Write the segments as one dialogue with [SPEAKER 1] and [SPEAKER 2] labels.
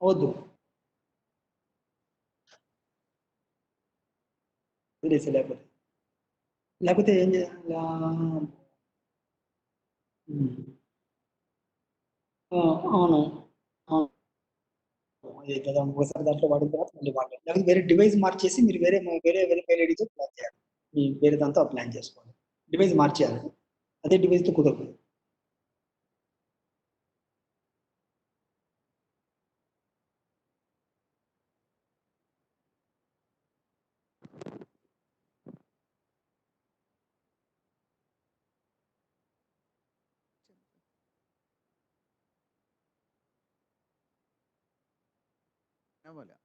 [SPEAKER 1] వద్దు. 3 డేస్ లేకపోతే ఏం చేయాలా? అవును. కదా ఒకసారి దాంట్లో వాడిన తర్వాత మళ్ళీ వాడాలి. లేకపోతే వేరే డివైస్ మార్చేసి మీరు వేరే మెయిల్ ఐడీతో ప్లాన్ చేయాలి. మీ వేరే దాంతో ప్లాన్ చేసుకోవాలి. డివైస్ మార్చేయాలి. అదే డివైస్‌తో కుదరదు.
[SPEAKER 2] बोला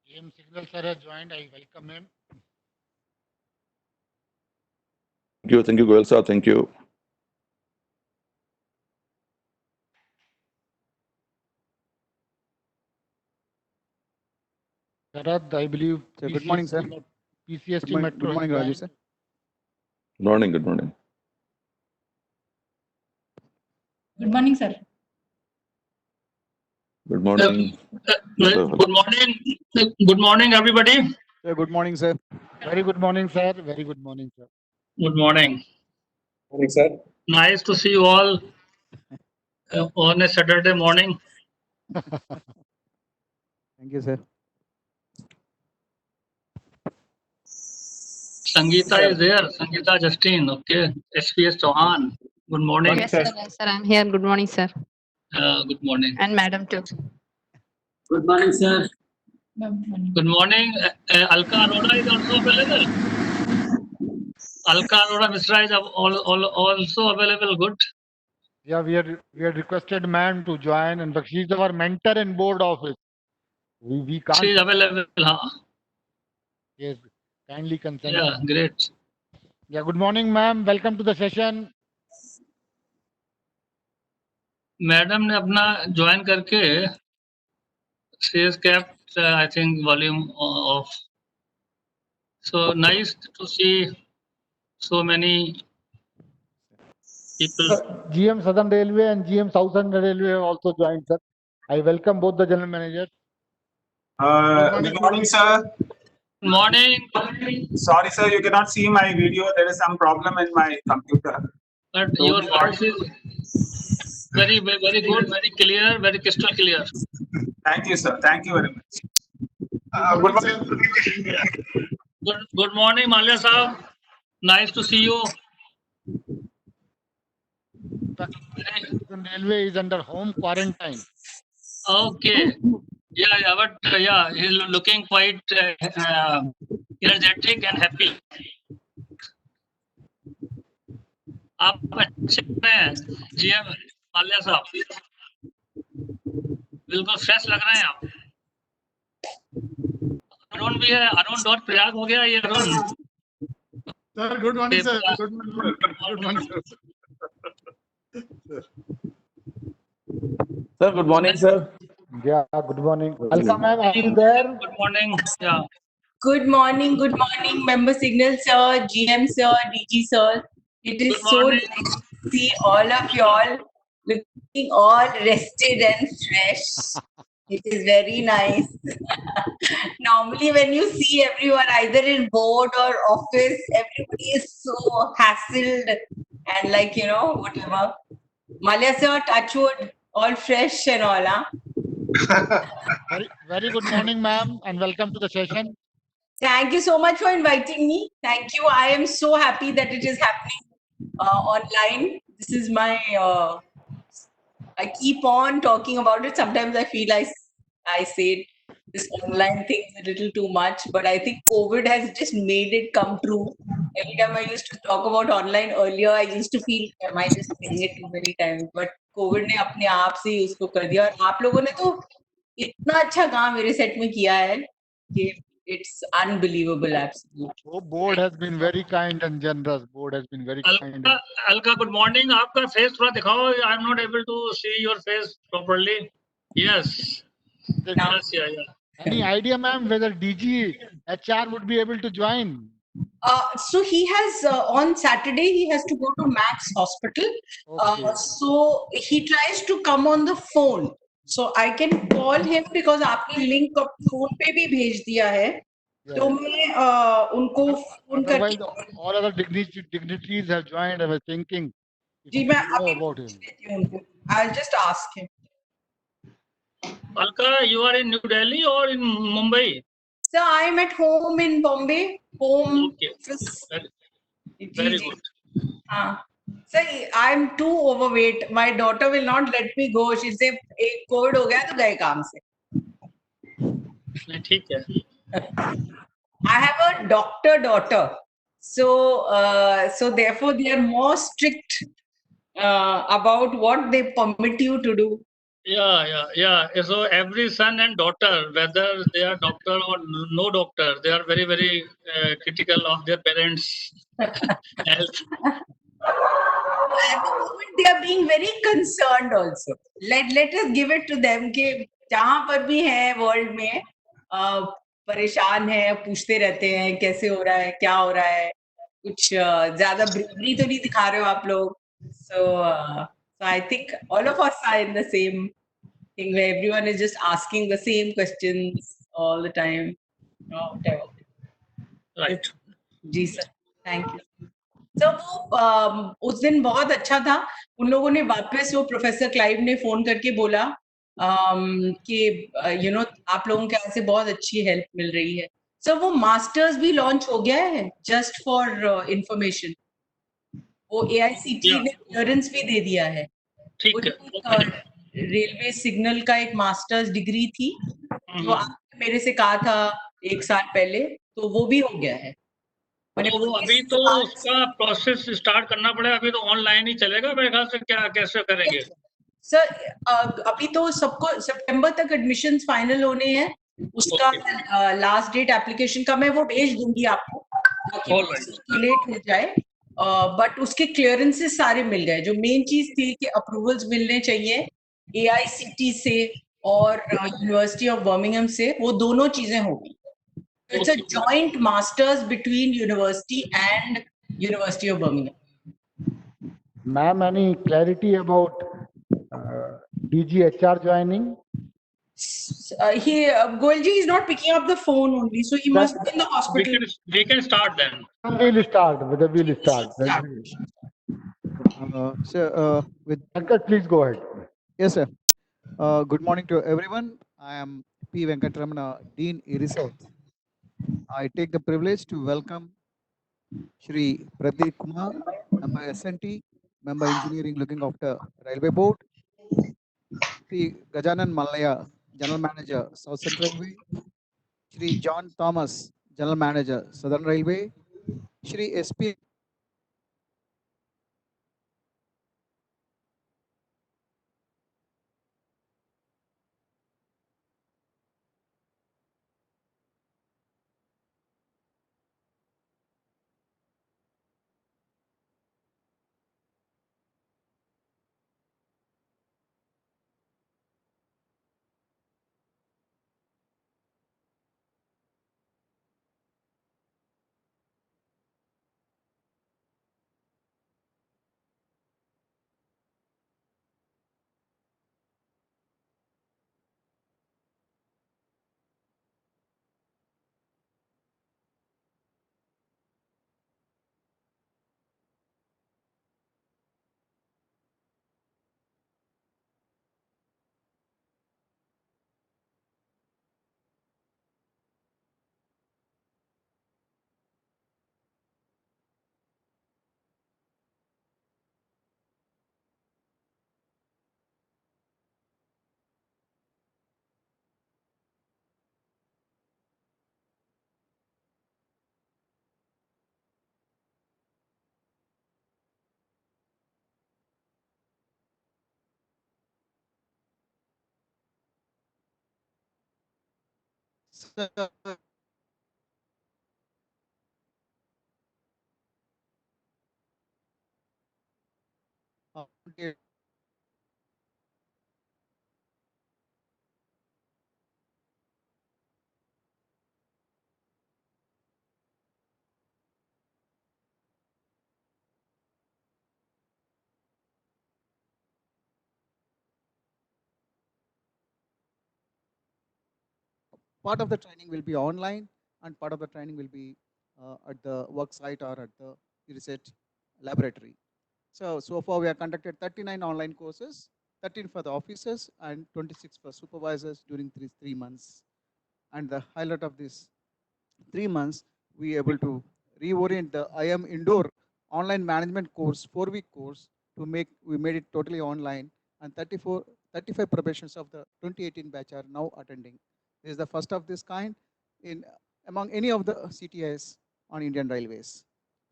[SPEAKER 3] GM Signal sir has joined. I welcome him.
[SPEAKER 4] Thank you, Goel sir. Thank you.
[SPEAKER 3] Sharad, I believe.
[SPEAKER 2] Sir, good morning, sir.
[SPEAKER 3] PCST
[SPEAKER 2] Good
[SPEAKER 3] Metro.
[SPEAKER 2] morning,
[SPEAKER 3] has
[SPEAKER 2] Raju,
[SPEAKER 3] joined.
[SPEAKER 2] sir.
[SPEAKER 4] Good morning. Good morning.
[SPEAKER 5] Good morning, sir.
[SPEAKER 4] Good morning.
[SPEAKER 6] Good morning. Good morning, everybody.
[SPEAKER 2] Sir, good morning, sir.
[SPEAKER 3] Very good morning, sir. Very good morning, sir.
[SPEAKER 6] Good morning.
[SPEAKER 1] Morning, sir.
[SPEAKER 6] Nice to see you all on a Saturday morning.
[SPEAKER 2] Thank you, sir.
[SPEAKER 6] Sangeeta is there. Sangeeta Justine. Okay. SPS Chauhan. Good morning.
[SPEAKER 5] Yes, sir. Yes, sir. I'm here. Good morning, sir.
[SPEAKER 6] Good morning.
[SPEAKER 5] And madam too.
[SPEAKER 7] Good morning, sir.
[SPEAKER 6] Good morning. Alka Arora is also available. Alka Arora Misra is also available. Good.
[SPEAKER 3] Yeah, we had requested ma'am to join, and but she's our mentor in board office. We can't.
[SPEAKER 6] She is available. Huh?
[SPEAKER 3] Yes, kindly consent.
[SPEAKER 6] Yeah, great.
[SPEAKER 3] Yeah, good morning, ma'am. Welcome to the session.
[SPEAKER 6] Madam ने अपना join करके she has kept I think volume off. So nice to see so many people.
[SPEAKER 3] GM Southern Railway and GM Southern Railway have also joined, sir. I welcome both the general managers.
[SPEAKER 8] Good morning, sir.
[SPEAKER 6] Good morning.
[SPEAKER 8] Sorry, sir, you cannot see my video. There is some problem in my computer.
[SPEAKER 6] But your voice is very good, very clear, very crystal clear.
[SPEAKER 8] Thank you, sir. Thank you very much. Good morning.
[SPEAKER 6] Good morning, Malia Saab. Nice to see you.
[SPEAKER 3] Southern Railway is under home quarantine.
[SPEAKER 6] Okay. Yeah, but yeah, he's looking quite energetic and happy. आप अच्छे हैं GM Mallya साहब, बिल्कुल fresh लग रहे हैं आप. अरुण भी है. अरुण डॉट प्रयाग हो गया ये Arun.
[SPEAKER 9] Sir, good morning, sir. Good morning. Good morning, sir.
[SPEAKER 10] Sir, good morning, sir.
[SPEAKER 3] Yeah, good morning. Alka ma'am, are you there?
[SPEAKER 6] Good morning. Yeah.
[SPEAKER 7] Good morning, Member Signal, sir, GM, sir, DG, sir. It is
[SPEAKER 6] Good
[SPEAKER 7] so
[SPEAKER 6] morning.
[SPEAKER 7] nice to see all of y'all looking all rested and fresh. It is very nice. Normally, when you see everyone either in board or office, everybody is so hassled and like, whatever. Malia sir, touch wood, all fresh and all, huh?
[SPEAKER 3] Very good morning, ma'am, and welcome to the session.
[SPEAKER 7] Thank you so much for inviting me. Thank you. I am so happy that it is happening online. This is my, I keep on talking about it. Sometimes I feel I say this online thing is a little too much, but I think COVID has just made it come true. Every time I used to talk about online earlier, I used to feel, am I just saying it too many times? But COVID ने अपने आप से ही उसको कर दिया और आप लोगों ने तो इतना अच्छा काम मेरे सेट में किया है कि it's unbelievable, absolutely.
[SPEAKER 3] Oh, board has been very kind and generous. Board has been very kind.
[SPEAKER 6] Alka, good morning. आपका face थोड़ा दिखाओ. I'm not able to see your face properly. Yes. Yes, yeah.
[SPEAKER 3] Any idea, ma'am, whether DG HR would be able to join?
[SPEAKER 7] So he has on Saturday he has to go to Max Hospital.
[SPEAKER 3] Okay.
[SPEAKER 7] So he tries to come on the phone. So I can call him because आपने link phone पे भी भेज दिया है.
[SPEAKER 3] Yeah.
[SPEAKER 7] तो मैं उनको phone
[SPEAKER 3] Otherwise,
[SPEAKER 7] करके
[SPEAKER 3] all other dignitaries have joined. I was thinking, if
[SPEAKER 7] ji
[SPEAKER 3] you
[SPEAKER 7] मैं
[SPEAKER 3] know
[SPEAKER 7] अभी
[SPEAKER 3] about him.
[SPEAKER 7] पूछ लेती हूँ उनको. I'll just ask him.
[SPEAKER 6] Alka, you are in New Delhi or in Mumbai?
[SPEAKER 7] So I'm at home in Bombay. Home
[SPEAKER 6] Okay.
[SPEAKER 7] office.
[SPEAKER 6] Very good.
[SPEAKER 7] So I'm too overweight. My daughter will not let me go. She say, "एक Covid हो गया तो गए काम से."
[SPEAKER 6] नहीं, ठीक है.
[SPEAKER 7] I have a doctor daughter, so therefore they are more strict about what they permit you to do.
[SPEAKER 6] Yeah. So every son and daughter, whether they are doctor or no doctor, they are very, very critical of their parents' health.
[SPEAKER 7] At the moment, they are being very concerned also. Let us give it to them कि जहाँ पर भी है world में परेशान है, पूछते रहते हैं कैसे हो रहा है, क्या हो रहा है, कुछ ज्यादा ब्रेवरी तो नहीं दिखा रहे हो आप लोग. So I think all of us are in the same thing where everyone is just asking the same questions all the time. Whatever.
[SPEAKER 6] Right.
[SPEAKER 7] जी सर, थैंक यू. तो वो उस दिन बहुत अच्छा था. उन लोगों ने वापस वो प्रोफेसर क्लाइव ने फोन करके बोला कि आप लोगों के यहाँ से बहुत अच्छी हेल्प मिल रही है. सर वो मास्टर्स भी लॉन्च हो गया है जस्ट फॉर इंफॉर्मेशन. वो AICTE ने क्लियरेंस भी दे दिया है.
[SPEAKER 6] ठीक है.
[SPEAKER 7] रेलवे सिग्नल का एक मास्टर्स डिग्री थी जो आपने मेरे से कहा था 1 साल पहले, तो वो भी हो गया है.
[SPEAKER 6] तो अभी तो उसका प्रोसेस स्टार्ट करना पड़ेगा. अभी तो ऑनलाइन ही चलेगा मेरे ख्याल से. क्या कैसे करेंगे
[SPEAKER 7] सर? अभी तो सबको सितंबर तक एडमिशंस फाइनल होने हैं. उसका लास्ट डेट एप्लीकेशन का मैं वो भेज दूंगी आपको ताकि सर्कुलेट हो जाए. बट उसके क्लियरेंसेस सारे मिल गए. जो मेन चीज थी कि अप्रूवल्स मिलने चाहिए AICTE से और यूनिवर्सिटी ऑफ बर्मिंघम से, वो दोनों चीजें हो गई. It's a joint masters between university and University of Birmingham.
[SPEAKER 3] Ma'am, any clarity about DG HR joining?
[SPEAKER 7] Goelji is not picking up the phone only, so he must be in the hospital.
[SPEAKER 6] We can start then.
[SPEAKER 3] We'll start.
[SPEAKER 2] Sir, with
[SPEAKER 3] Venkat, please go ahead.
[SPEAKER 2] yes, sir. Good morning to everyone. I am P. Venkatramana, Dean Research. I take the privilege to welcome Shri Pradeep Kumar, Member SNT, Member Engineering looking after Railway Board, Shri Gajanan Malaya, General Manager, South Central Railway, Shri John Thomas, General Manager, Southern Railway, Shri SP So, okay. Part of the training will be online and part of the training will be at the work site or at the research laboratory. So far we have conducted 39 online courses, 13 for the officers and 26 for supervisors during these 3 months. And the highlight of this 3 months, we able to reorient the IM indoor online management course, 4-week course we made it totally online, and 35 probations of the 2018 batch are now attending. This is the first of this kind in among any of the CTIs on Indian Railways.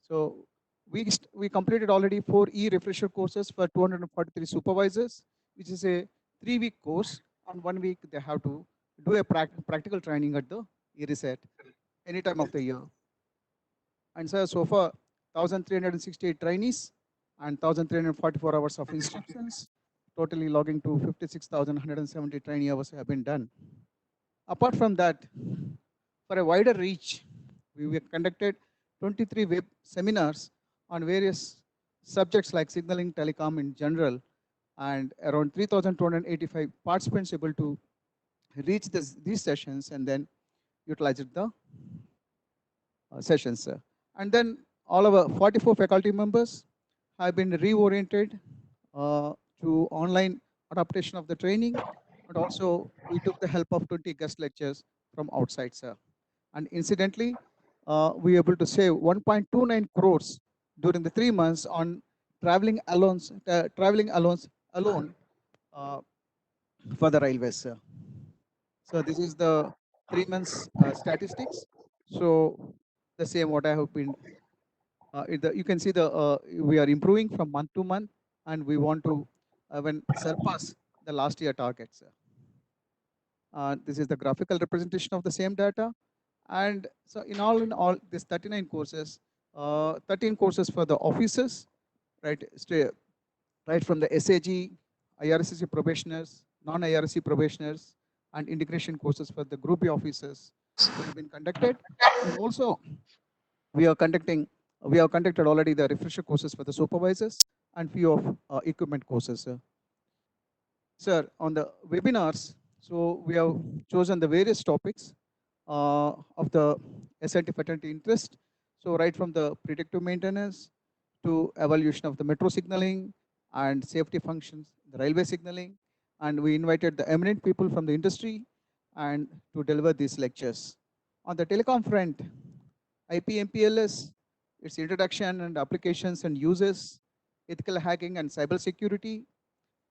[SPEAKER 2] So we completed already 4 e-refresher courses for 243 supervisors, which is a 3-week course, and 1 week they have to do a practical training at the e-reset any time of the year. And so far 1,368 trainees and 1,344 hours of instructions, totally logging to 56,170 trainee hours have been done. Apart from that, for a wider reach, we have conducted 23 web seminars on various subjects like signaling, telecom in general, and around 3,285 participants able to reach these sessions and then utilize the sessions. And then all our 44 faculty members have been reoriented to online adaptation of the training, and also we took the help of 20 guest lectures from outside, sir. And incidentally, we were able to save 1.29 crores during the 3 months on traveling alone for the railways, sir. So this is the 3 months statistics. So the same what I have been. You can see we are improving from month to month, and we want to even surpass the last year targets. This is the graphical representation of the same data. And so in all, this 39 courses, 13 courses for the officers, right? Right from the SAG, IRCC probationers, non-IRC probationers, and integration courses for the Group B officers have been conducted. And also, we have conducted already the refresher courses for the supervisors and few of equipment courses. Sir, on the webinars, so we have chosen the various topics of the SNT fraternity interest. So right from the predictive maintenance to evaluation of the metro signaling and safety functions, the railway signaling, and we invited the eminent people from the industry and to deliver these lectures. On the telecom front, IP-MPLS, its introduction and applications and uses, ethical hacking and cyber security,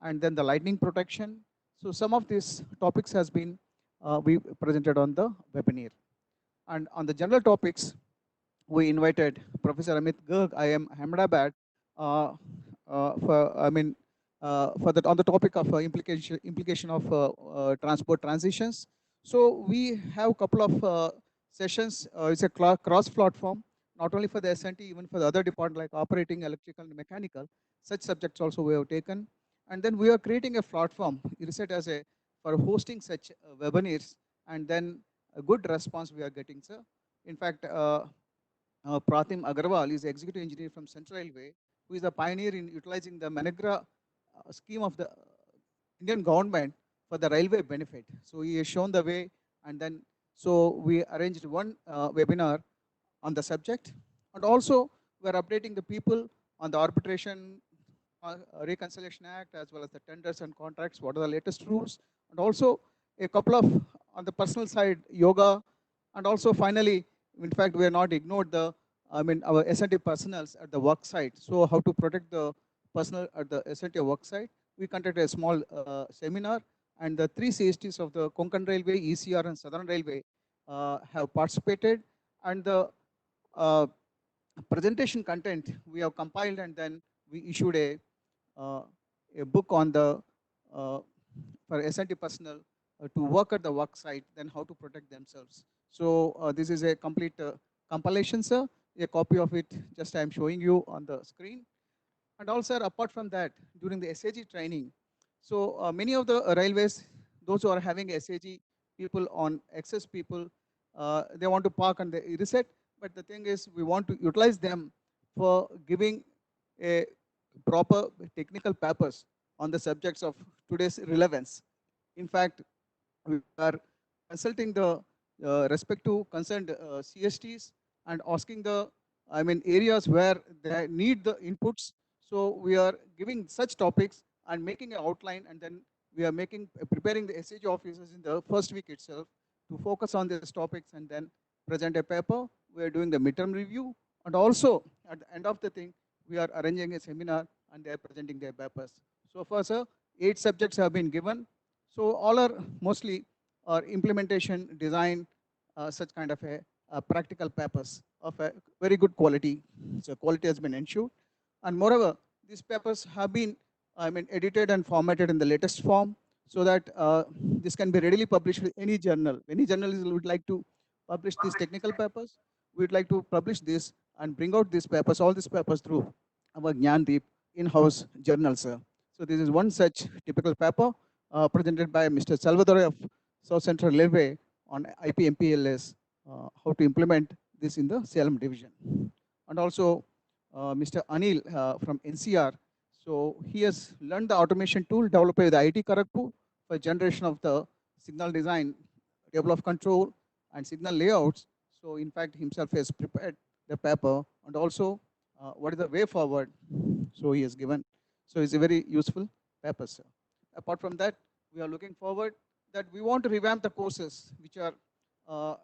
[SPEAKER 2] and then the lightning protection. So some of these topics has been we presented on the webinar. And on the general topics, we invited Professor Amit Garg, IIM Ahmedabad, on the topic of implication of transport transitions. So we have a couple of sessions. It's a cross-platform, not only for the SNT, even for the other departments like operating, electrical, and mechanical. Such subjects also we have taken. And then we are creating a platform, reset as for hosting such webinars, and then a good response we are getting, sir. In fact, Pratim Agarwal is executive engineer from Central Railway, who is a pioneer in utilizing the Managra scheme of the Indian government for the railway benefit. So he has shown the way, and then so we arranged one webinar on the subject, and also we are updating the people on the arbitration Reconciliation Act, as well as the tenders and contracts, what are the latest rules, and also a couple of, on the personal side, yoga, and also finally, in fact, we are not ignored our SNT personals at the work site. So how to protect the personnel at the SNT work site. We conducted a small seminar, and the 3 CSTs of the Konkan Railway, ECR, and Southern Railway have participated, and the presentation content we have compiled, and then we issued a book on the for SNT personnel to work at the work site, then how to protect themselves. So this is a complete compilation, sir. A copy of it, just I am showing you on the screen. And also, apart from that, during the SAG training, so many of the railways, those who are having SAG people on excess people, they want to park on the reset. But the thing is, we want to utilize them for giving a proper technical papers on the subjects of today's relevance. In fact, we are consulting the respective concerned CSTs and asking the, areas where they need the inputs. So we are giving such topics and making an outline, and then we are preparing the SAG officers in the first week itself to focus on these topics and then present a paper. We are doing the midterm review, and also at the end of the thing, we are arranging a seminar and they are presenting their papers. So far, sir, 8 subjects have been given. So all are mostly implementation, design, such kind of a practical papers of a very good quality. So quality has been ensured. And moreover, these papers have been, edited and formatted in the latest form so that this can be readily published with any journal. Any journalist would like to publish these technical papers, we'd like to publish this and bring out these papers, all these papers through our Gyandeep in-house journal, sir. So this is one such typical paper presented by Mr. Salvador of South Central Railway on IPMPLS, how to implement this in the Salem division. And also Mr. Anil from NCR. So he has learned the automation tool developed by the IIT Kharagpur for generation of the signal design, table of control, and signal layouts. So in fact, himself has prepared the paper, and also what is the way forward. So he has given. So it's a very useful paper, sir. Apart from that, we are looking forward that we want to revamp the courses which are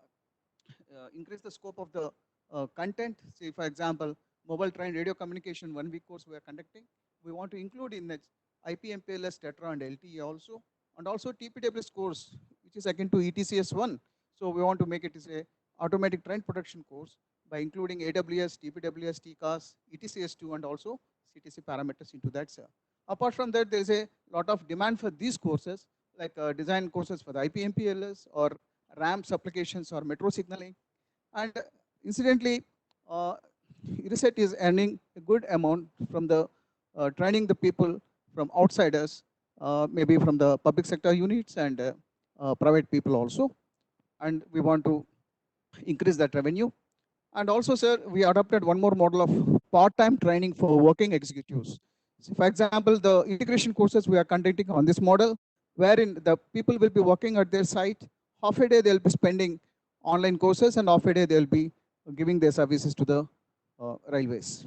[SPEAKER 2] increase the scope of the content. Say, for example, mobile train radio communication 1 week course we are conducting. We want to include in the IPMPLS, TETRA, and LTE also, and also TPWS course, which is akin to ETCS 1. So we want to make it as a automatic train production course by including AWS, TPWS, TCAS, ETCS 2, and also CTC parameters into that, sir. Apart from that, there is a lot of demand for these courses, like design courses for the IPMPLS or RAMPS applications or metro signaling. And incidentally, ERISET is earning a good amount from the training the people from outsiders, maybe from the public sector units and private people also. And we want to increase that revenue. And also, sir, we adopted one more model of part-time training for working executives. So for example, the integration courses we are conducting on this model, wherein the people will be working at their site, half a day they'll be spending online courses and half a day they'll be giving their services to the railways.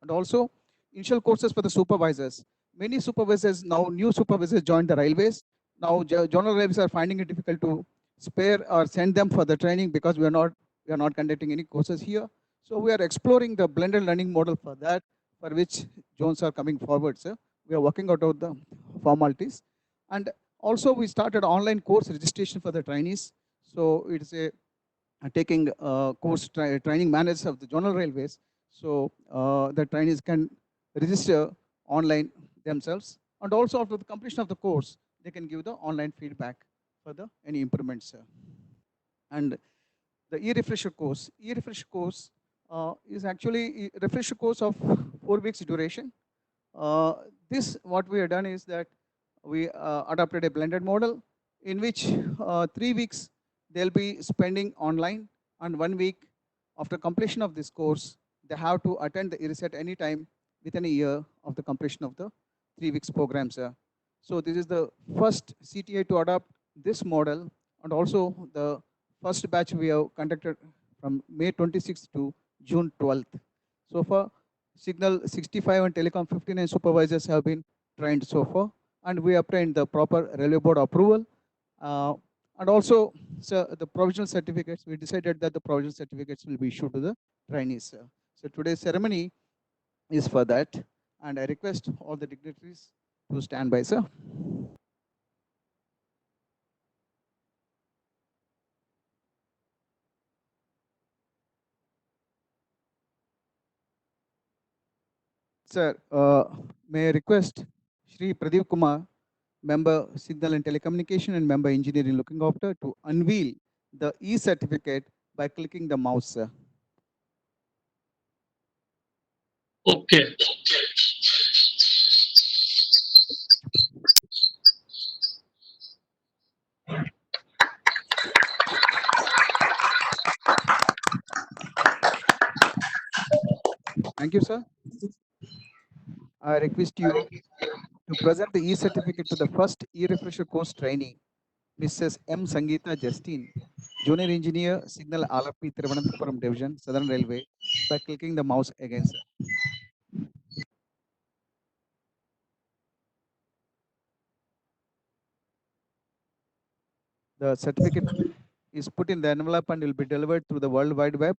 [SPEAKER 2] And also, initial courses for the supervisors. Many supervisors now, new supervisors joined the railways. Now, general railways are finding it difficult to spare or send them for the training because we are not conducting any courses here. So we are exploring the blended learning model for that, for which Jones are coming forward, sir. We are working out of the formalities. And also we started online course registration for the trainees. So it's a taking course training managers of the general railways. So the trainees can register online themselves. And also after the completion of the course, they can give the online feedback for the any improvements, sir. And the e-refresher course. E-refresher course is actually a refresher course of 4 weeks duration. This, what we have done is that we adopted a blended model in which 3 weeks they'll be spending online, and 1 week after completion of this course, they have to attend the ERISET anytime within a year of the completion of the 3 weeks program, sir. So this is the first CTA to adopt this model, and also the first batch we have conducted from May 26th to June 12th. So far, Signal 65 and Telecom 59 supervisors have been trained so far, and we obtained the proper railway board approval. And also, sir, the provisional certificates, we decided that the provisional certificates will be issued to the trainees, sir. So today's ceremony is for that, and I request all the dignitaries to stand by, sir. Sir, may I request Shri Pradeep Kumar member signal and telecommunication, and member engineering looking after to unveil the e-certificate by clicking the mouse, sir.
[SPEAKER 6] Okay.
[SPEAKER 2] Thank you, sir. I request you to present the e-certificate to the first e-refresher course trainee, Mrs. M. Sangeeta Justine, Junior Engineer, Signal Alapi, Thiruvananthapuram Division, Southern Railway, by clicking the mouse again, sir. The certificate is put in the envelope and will be delivered through the World Wide Web,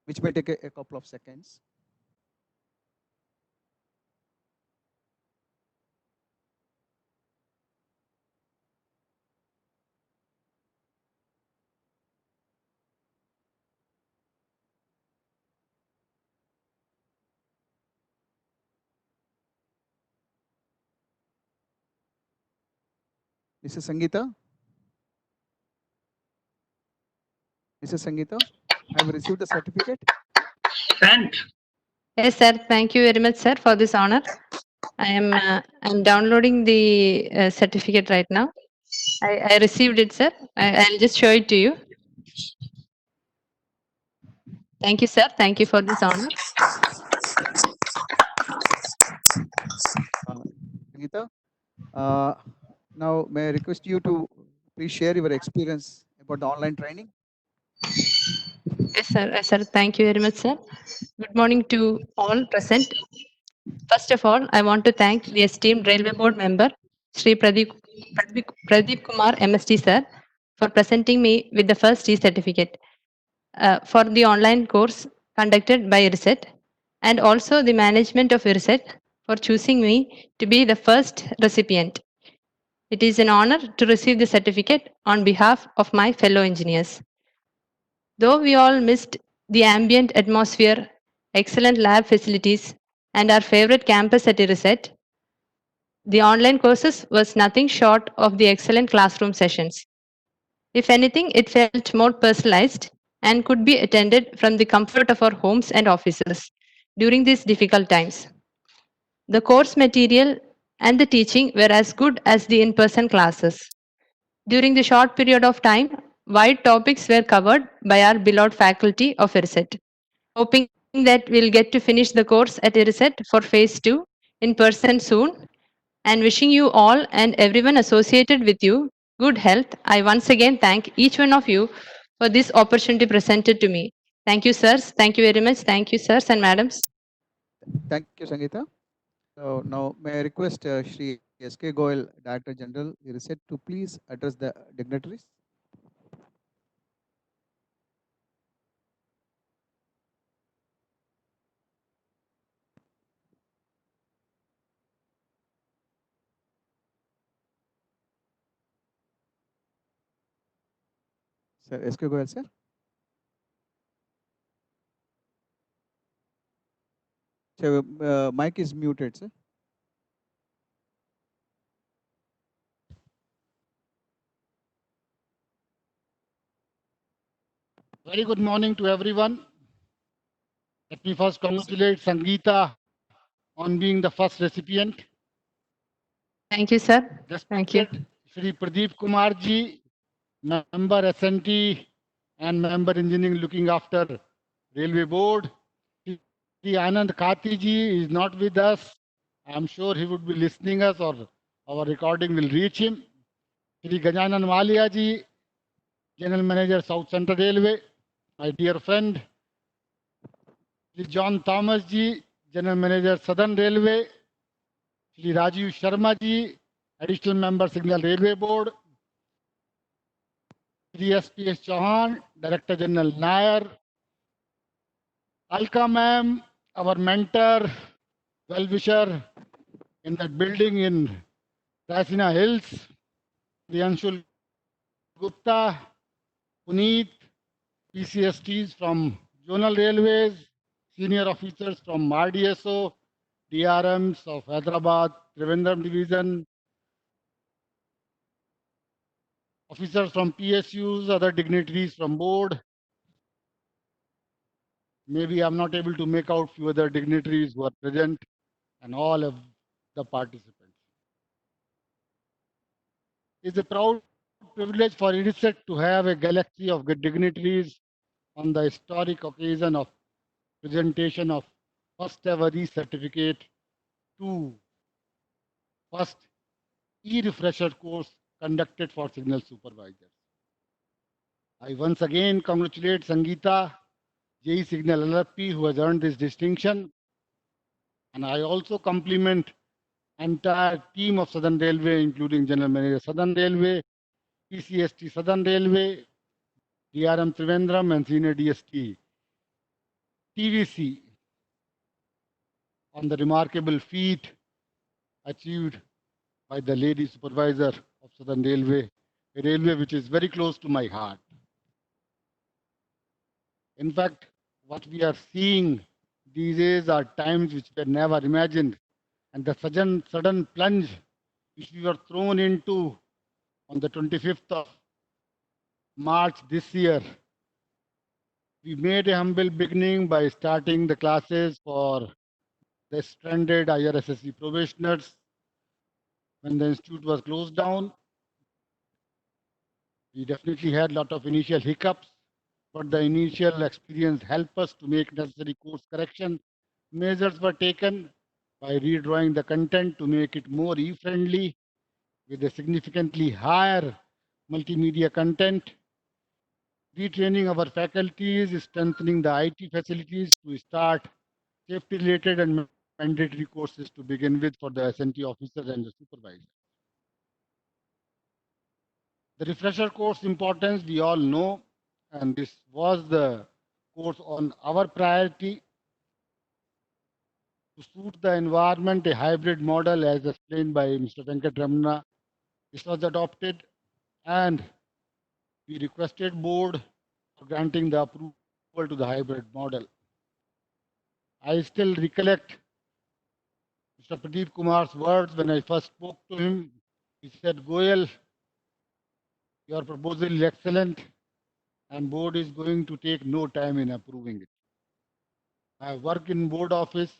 [SPEAKER 2] which may take a couple of seconds. Mrs. Sangeeta? Mrs. Sangeeta, have you received the certificate?
[SPEAKER 6] And
[SPEAKER 5] Yes, sir. Thank you very much, sir, for this honor. I'm downloading the certificate right now. I received it, sir. I'll just show it to you. Thank you, sir. Thank you for this honor.
[SPEAKER 2] Sangeeta, now may I request you to please share your experience about the online training?
[SPEAKER 5] Yes, sir. Yes, sir. Thank you very much, sir. Good morning to all present. First of all, I want to thank the esteemed Railway Board member, Sri Pradeep Kumar, MST, sir, for presenting me with the first e-certificate for the online course conducted by IRISET, and also the management of IRISET for choosing me to be the first recipient. It is an honor to receive the certificate on behalf of my fellow engineers. Though we all missed the ambient atmosphere, excellent lab facilities, and our favorite campus at IRISET, the online courses was nothing short of the excellent classroom sessions. If anything, it felt more personalized and could be attended from the comfort of our homes and offices during these difficult times. The course material and the teaching were as good as the in-person classes. During the short period of time, wide topics were covered by our beloved faculty of IRISET. Hoping that we'll get to finish the course at IRISET for phase 2 in person soon, and wishing you all and everyone associated with you good health, I once again thank each one of you for this opportunity presented to me. Thank you, sirs. Thank you very much. Thank you, sirs and madams.
[SPEAKER 2] Thank you, Sangeeta. So now may I request Shri S.K. Goyal, Director General, IRISET, to please address the dignitaries. Sir, S.K. Goyal, sir. So, mic is muted, sir.
[SPEAKER 3] Very good morning to everyone. Let me first congratulate Sangeeta on being the first recipient.
[SPEAKER 5] Thank you, sir. Thank you.
[SPEAKER 3] Respected Shri Pradeep Kumar ji, member SNT and member engineering looking after Railway Board. Shri Anand Khati ji is not with us. I'm sure he would be listening us or our recording will reach him. Shri Gajanan Walia ji, General Manager South Central Railway, my dear friend. Shri John Thomas ji, General Manager Southern Railway. Shri Rajiv Sharma ji, Additional Member Signal Railway Board. Shri S.P.S. Chauhan, Director General Nair. Alka ma'am, our mentor, well-wisher in that building in Rasina Hills. Shri Anshul Gupta, Puneet, PCSTs from Zonal Railways, senior officers from RDSO, DRMs of Hyderabad, Trivandrum Division, officers from PSUs, other dignitaries from board. Maybe I'm not able to make out few other dignitaries who are present, and all of the participants. It's a proud privilege for IRISET to have a galaxy of good dignitaries on the historic occasion of presentation of first ever e-certificate to first e-refresher course conducted for signal supervisors. I once again congratulate Sangeeta, JE Signal LRP, who has earned this distinction. And I also compliment entire team of Southern Railway, including General Manager Southern Railway, PCST Southern Railway, DRM Trivandrum, and Senior DST TVC on the remarkable feat achieved by the lady supervisor of Southern Railway, a railway which is very close to my heart. In fact, what we are seeing these days are times which were never imagined, and the sudden plunge which we were thrown into on the 25th of March this year. We made a humble beginning by starting the classes for the stranded IRSSC probationers when the institute was closed down. We definitely had a lot of initial hiccups, but the initial experience helped us to make necessary course correction. Measures were taken by redrawing the content to make it more e-friendly with a significantly higher multimedia content. Retraining our faculties, strengthening the IT facilities to start safety-related and mandatory courses to begin with for the SNT officers and the supervisors. The refresher course importance we all know, and this was the course on our priority to suit the environment, a hybrid model as explained by Mr. Venkatramana. This was adopted and we requested board for granting the approval to the hybrid model. I still recollect Mr. Pradeep Kumar's words when I first spoke to him. He said, Goyal, your proposal is excellent and board is going to take no time in approving it. I work in board office.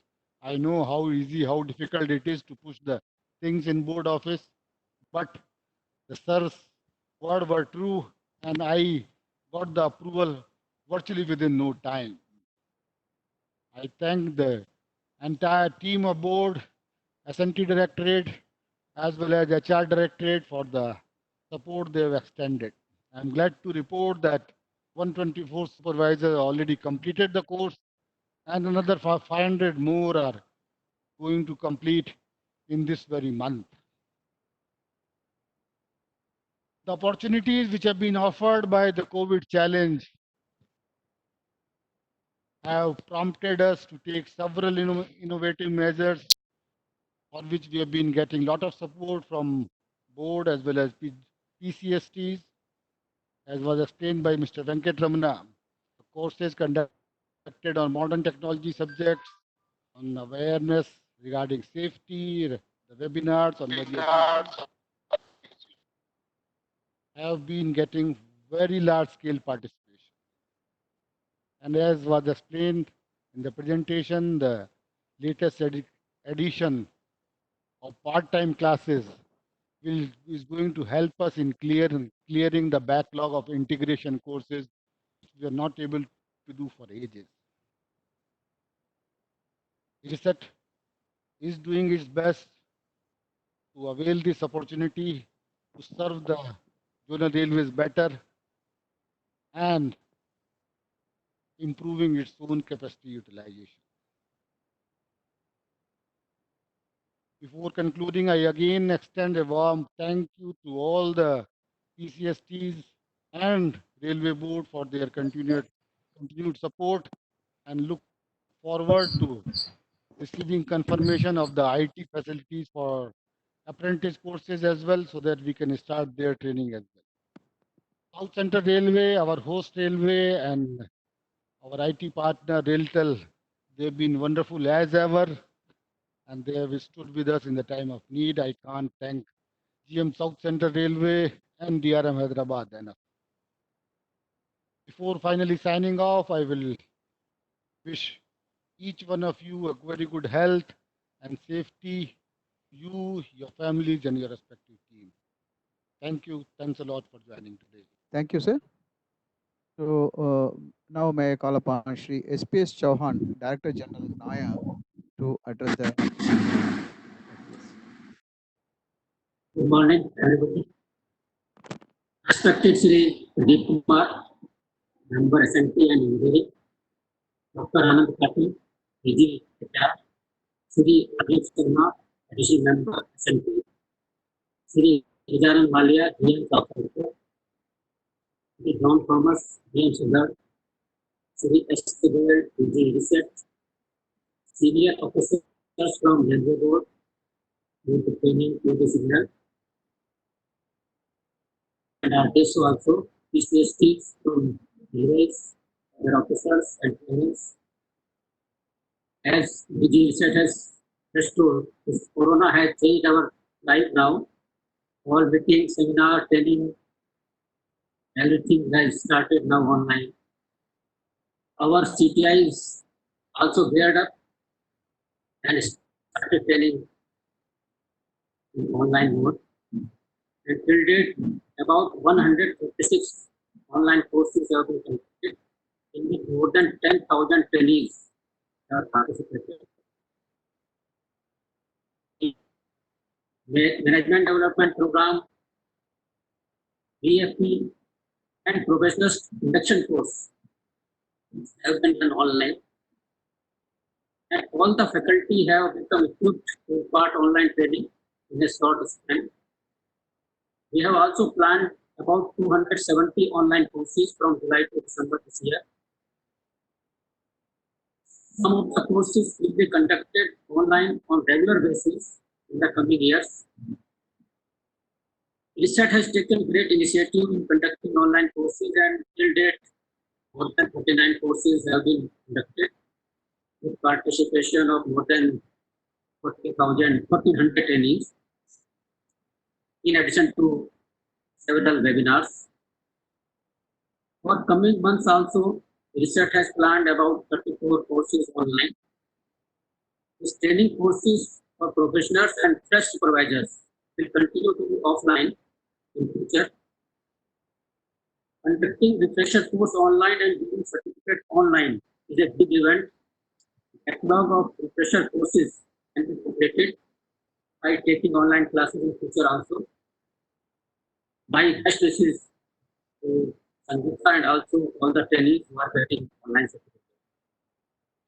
[SPEAKER 3] I know how easy, how difficult it is to push the things in board office, but the sir's word were true and I got the approval virtually within no time. I thank the entire team of board, SNT Directorate, as well as HR Directorate for the support they have extended. I'm glad to report that 124 supervisors already completed the course and another 500 more are going to complete in this very month. The opportunities which have been offered by the COVID challenge have prompted us to take several innovative measures for which we have been getting a lot of support from board as well as PCSTs, as was explained by Mr. Venkatramana. Courses conducted on modern technology subjects, on awareness regarding safety, the webinars on various have been getting very large scale participation. And as was explained in the presentation, the latest edition of part-time classes is going to help us in clearing the backlog of integration courses which we are not able to do for ages. IRISET is doing its best to avail this opportunity to serve the zonal railways better and improving its own capacity utilization. Before concluding, I again extend a warm thank you to all the PCSTs and Railway Board for their continued support and look forward to receiving confirmation of the IT facilities for apprentice courses as well so that we can start their training as well. South Central Railway, our host railway, and our IT partner RailTel, they've been wonderful as ever and they have stood with us in the time of need. I can't thank GM South Central Railway and DRM Hyderabad. Before finally signing off, I will wish each one of you a very good health and safety, you, your families, and your respective team. Thank you. Thanks a lot for joining today.
[SPEAKER 2] Thank you, sir. So now may I call upon Shri SPS Chauhan, Director General NAYA, to address the.
[SPEAKER 10] Good morning, everybody. Respected Sri Pradeep Kumar, Member SNT and Engineering, Dr. Anand Kati, DG HR, Sri Rajesh Sharma, Additional Member SNT, Sri Hijaran Malia, GM Corporator, Sri John Thomas, GM Sugar, Sri S. Goel, DG Research, Senior Officers from Railway Board, due to training to the signal, and this also PCSTs from railways, their officers and trainers. As DG Research has just told, this Corona has changed our life now. All meetings, seminar, training, everything has started now online. Our CTIs also geared up and started training in online mode. And till date, about 156 online courses have been conducted, in which more than 10,000 trainees have participated. Management Development Program, BFP, and Professional Induction Course have been done online. And all the faculty have become equipped to impart online training in a short span. We have also planned about 270 online courses from July to December this year. Some of the courses will be conducted online on regular basis in the coming years. Research has taken great initiative in conducting online courses, and till date, more than 49 courses have been conducted with participation of more than 1,400 trainees, in addition to several webinars. For coming months also, research has planned about 34 courses online. These training courses for professionals and fresh supervisors will continue to be offline in future. Conducting refresher course online and giving certificate online is a big event. Backlog of refresher courses can be completed by taking online classes in future also. My best wishes to Sangeeta and also all the trainees who are getting online certificate.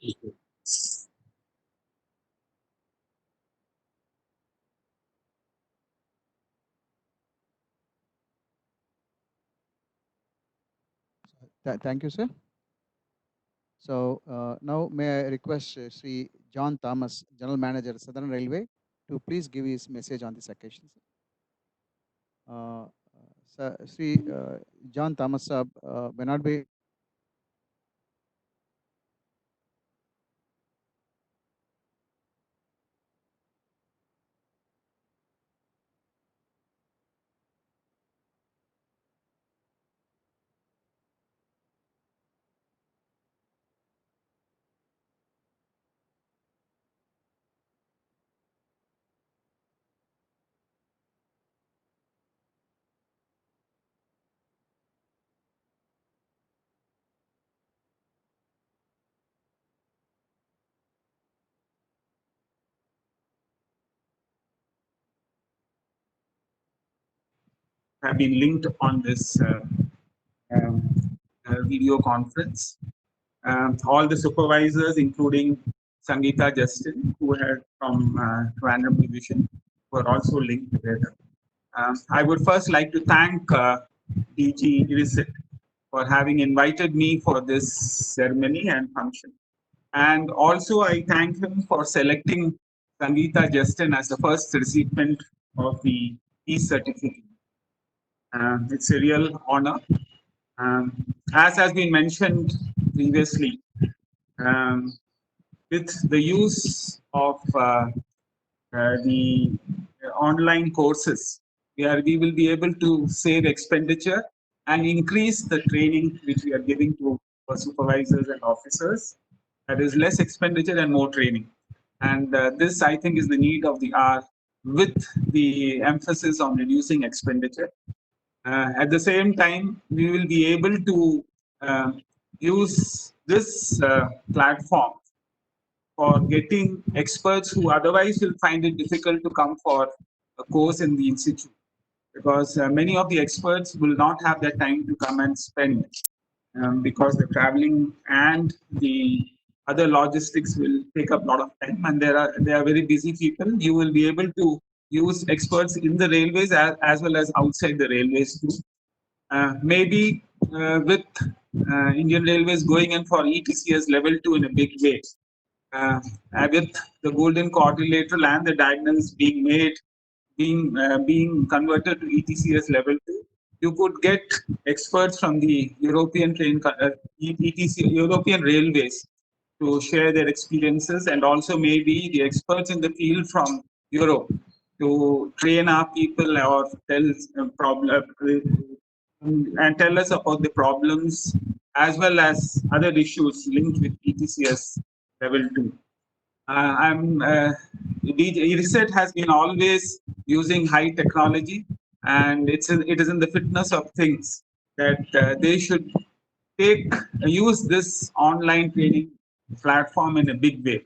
[SPEAKER 10] Thank you.
[SPEAKER 2] Thank you, sir. So now may I request Sri John Thomas, General Manager, Southern Railway, to please give his message on this occasion. Sri John Thomas may not be.
[SPEAKER 8] Have been linked on this video conference. All the supervisors, including Sangeeta Justin, who had from Random Division, were also linked together. I would first like to thank DG Irisit for having invited me for this ceremony and function. And also I thank him for selecting Sangeeta Justin as the first recipient of the e-certificate. It's a real honor. As has been mentioned previously, with the use of the online courses, where we will be able to save expenditure and increase the training which we are giving to our supervisors and officers. That is less expenditure and more training. And this, I think, is the need of the hour, with the emphasis on reducing expenditure. At the same time, we will be able to use this platform for getting experts who otherwise will find it difficult to come for a course in the institute, because many of the experts will not have the time to come and spend, because the traveling and the other logistics will take up a lot of time, and they are very busy people. You will be able to use experts in the railways as well as outside the railways too. Maybe with Indian Railways going in for ETCS level 2 in a big way, with the golden quadrilateral and the diagonals being made, being converted to ETCS level 2, you could get experts from the European European railways to share their experiences, and also maybe the experts in the field from Europe to train our people or tell and tell us about the problems as well as other issues linked with ETCS level 2. ERISET has been always using high technology, and it is in the fitness of things that they should use this online training platform in a big way.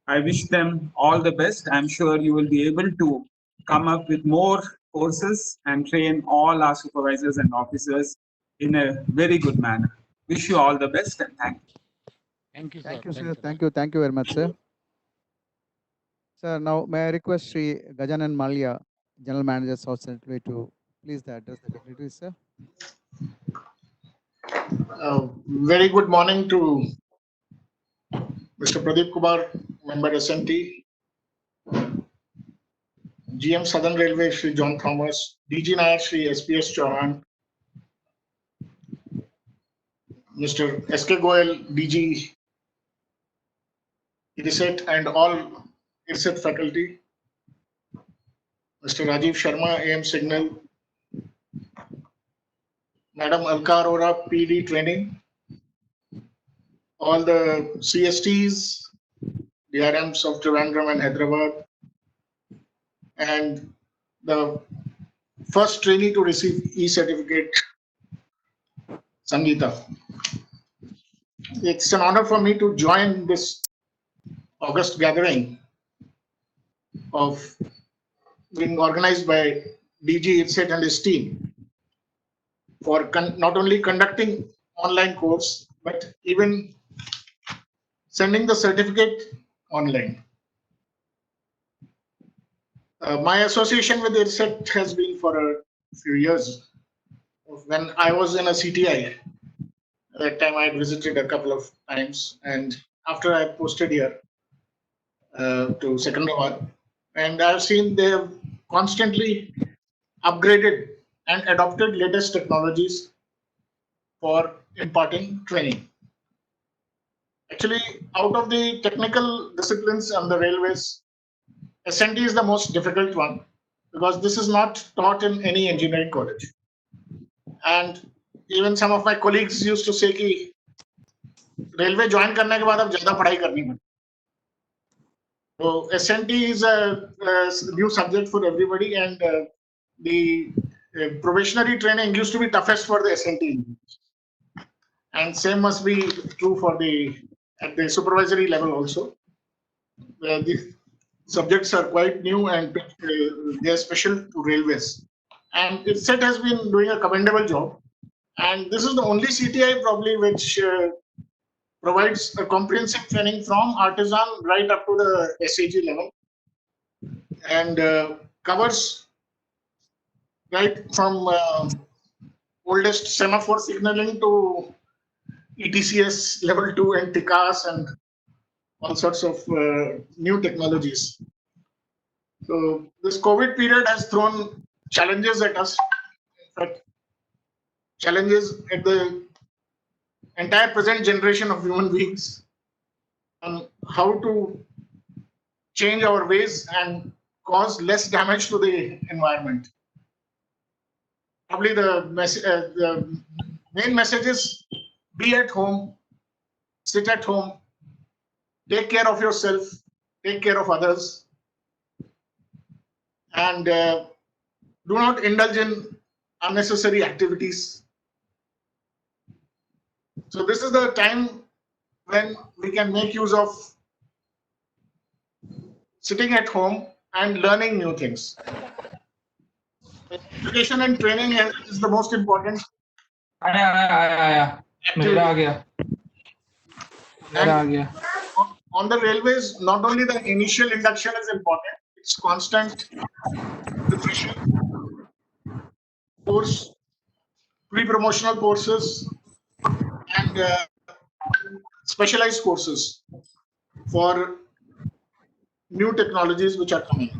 [SPEAKER 8] I wish them all the best. I'm sure you will be able to come up with more courses and train all our supervisors and officers in a very good manner. Wish you all the best, and thank you.
[SPEAKER 3] Thank you, sir.
[SPEAKER 2] Thank you, sir. Thank you very much, sir. Sir, now may I request Sri Gajanan Malia, General Manager, South Central, to please address the dignitaries, sir.
[SPEAKER 9] Very good morning to Mr. Pradeep Kumar, Member SNT, GM Southern Railway, Sri John Thomas, DG Nair, Sri SPS Chauhan, Mr. SK Goel, DG ERISET, and all ERISET faculty, Mr. Rajiv Sharma, AM Signal, Madam Alka Arora, PD Training, all the CSTs, DRMs of Trivandrum and Hyderabad, and the first trainee to receive e-certificate, Sangeeta. It's an honor for me to join this August gathering of being organized by DG ERISET and his team for not only conducting online course, but even sending the certificate online. My association with ERISET has been for a few years. When I was in a CTI, at that time I had visited a couple of times, and after I posted here to Secunderabad, and I've seen they have constantly upgraded and adopted latest technologies for imparting training. Actually, out of the technical disciplines on the railways, SNT is the most difficult one, because this is not taught in any engineering college. And even some of my colleagues used to say कि railway join करने के बाद अब ज़्यादा पढ़ाई करनी पड़ती. So SNT is a new subject for everybody, and the probationary training used to be toughest for the SNT, and same must be true for at the supervisory level also. The subjects are quite new, and they are special to railways. And ERISET has been doing a commendable job. And this is the only CTI probably which provides a comprehensive training from artisan right up to the SAG level, and covers right from oldest semaphore signaling to ETCS level 2 and TICAS and all sorts of new technologies. So this COVID period has thrown challenges at us. In fact, challenges at the entire present generation of human beings on how to change our ways and cause less damage to the environment. probably the main message is be at home, sit at home, take care of yourself, take care of others, and do not indulge in unnecessary activities. So this is the time when we can make use of sitting at home and learning new things. Education and training is the most important
[SPEAKER 11] आया मेरा आ गया मेरा आ गया
[SPEAKER 9] on the railways. Not only the initial induction is important, it's constant refreshing course, pre-promotional courses, and specialized courses for new technologies which are coming.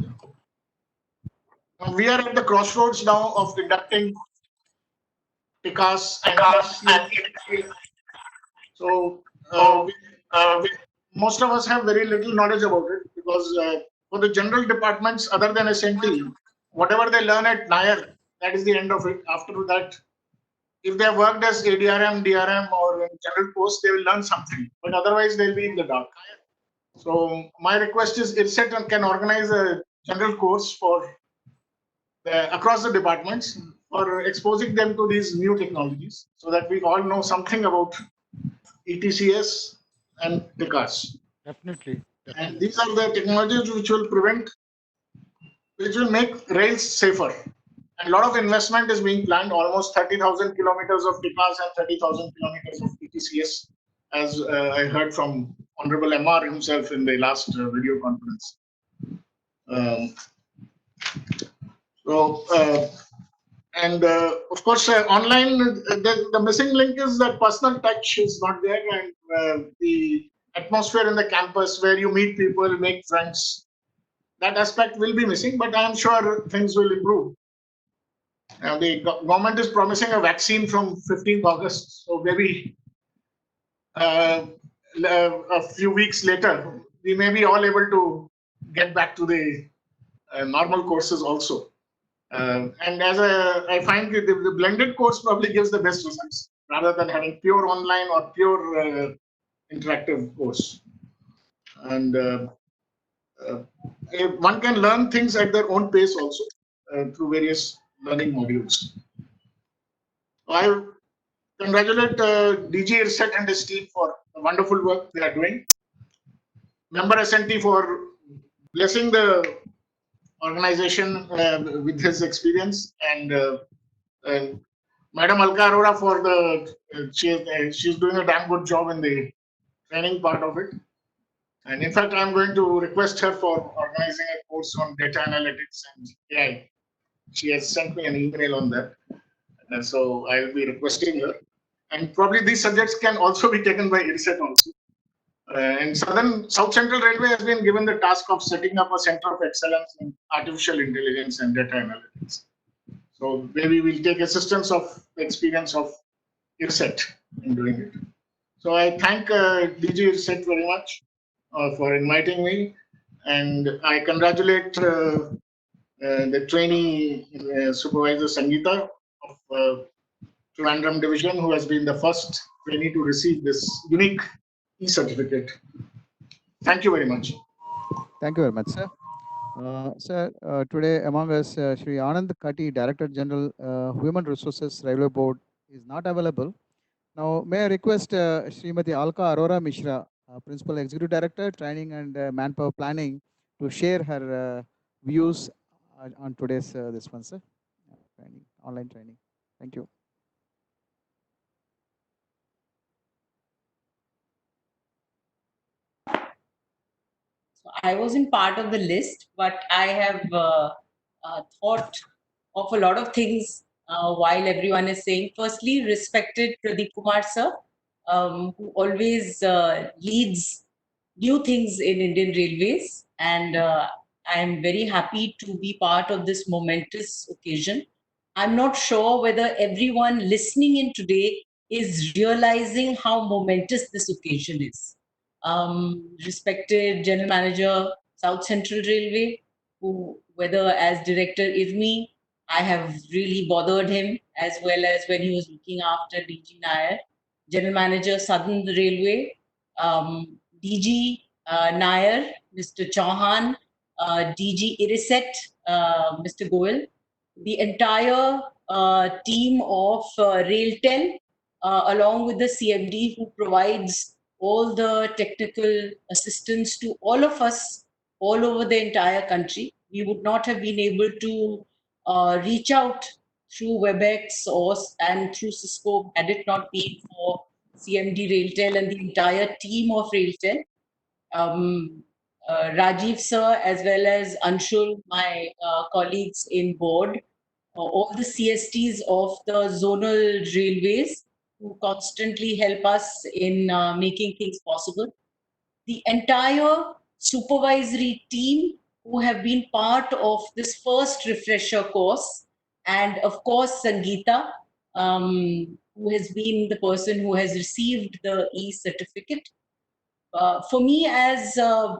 [SPEAKER 9] We are at the crossroads now of inducting TICAS and so most of us have very little knowledge about it, because for the general departments other than SNT, whatever they learn at Nair, that is the end of it. After that, if they have worked as ADRM, DRM or in general post, they will learn something, but otherwise they'll be in the dark. So my request is IRSET can organize a general course for across the departments for exposing them to these new technologies, so that we all know something about ETCS and TICAS.
[SPEAKER 3] Definitely.
[SPEAKER 9] And these are the technologies which will make rails safer. And a lot of investment is being planned, almost 30,000 kilometers of TICAS and 30,000 kilometers of ETCS, as I heard from Honorable MR himself in the last video conference. Of course, online, the missing link is that personal touch is not there, and the atmosphere in the campus where you meet people, make friends, that aspect will be missing, but I am sure things will improve. The government is promising a vaccine from 15th August, so maybe a few weeks later, we may be all able to get back to the normal courses also. And as I find the blended course probably gives the best results, rather than having pure online or pure interactive course. And one can learn things at their own pace also through various learning modules. I congratulate DG IRSET and his team for the wonderful work they are doing. Member SNT for blessing the organization with his experience, and Madam Alka Arora for she's doing a damn good job in the training part of it. And in fact, I'm going to request her for organizing a course on data analytics and AI. She has sent me an email on that. And so I'll be requesting her. And probably these subjects can also be taken by IRSET also. And South Central Railway has been given the task of setting up a center of excellence in artificial intelligence and data analytics. So maybe we'll take assistance of the experience of IRSET in doing it. So I thank DG IRSET very much for inviting me, and I congratulate the trainee supervisor Sangeeta of Trivandrum Division, who has been the first trainee to receive this unique e-certificate. Thank you very much.
[SPEAKER 2] Thank you very much, sir. Sir, today among us, Shri Anand Kati, Director General, Human Resources Railway Board, is not available. Now, may I request Srimati Alka Arora Mishra, Principal Executive Director, Training and Manpower Planning, to share her views on today's this one, sir. Training, online training. Thank you.
[SPEAKER 7] I wasn't part of the list, but I have thought of a lot of things while everyone is saying. Firstly, respected Pradeep Kumar sir, who always leads new things in Indian Railways, and I am very happy to be part of this momentous occasion. I'm not sure whether everyone listening in today is realizing how momentous this occasion is. Respected General Manager, South Central Railway, who, whether as Director IRMI, I have really bothered him, as well as when he was looking after DG Nair, General Manager Southern Railway, DG Nair, Mr. Chauhan, DG Iriset, Mr. Goel, the entire team of RailTel, along with the CMD, who provides all the technical assistance to all of us all over the entire country. We would not have been able to reach out through WebEx and through Cisco had it not been for CMD RailTel and the entire team of RailTel. Rajiv sir, as well as Anshul, my colleagues in board, all the CSTs of the zonal railways who constantly help us in making things possible. The entire supervisory team who have been part of this first refresher course, and of course Sangeeta, who has been the person who has received the e-certificate. For me, as a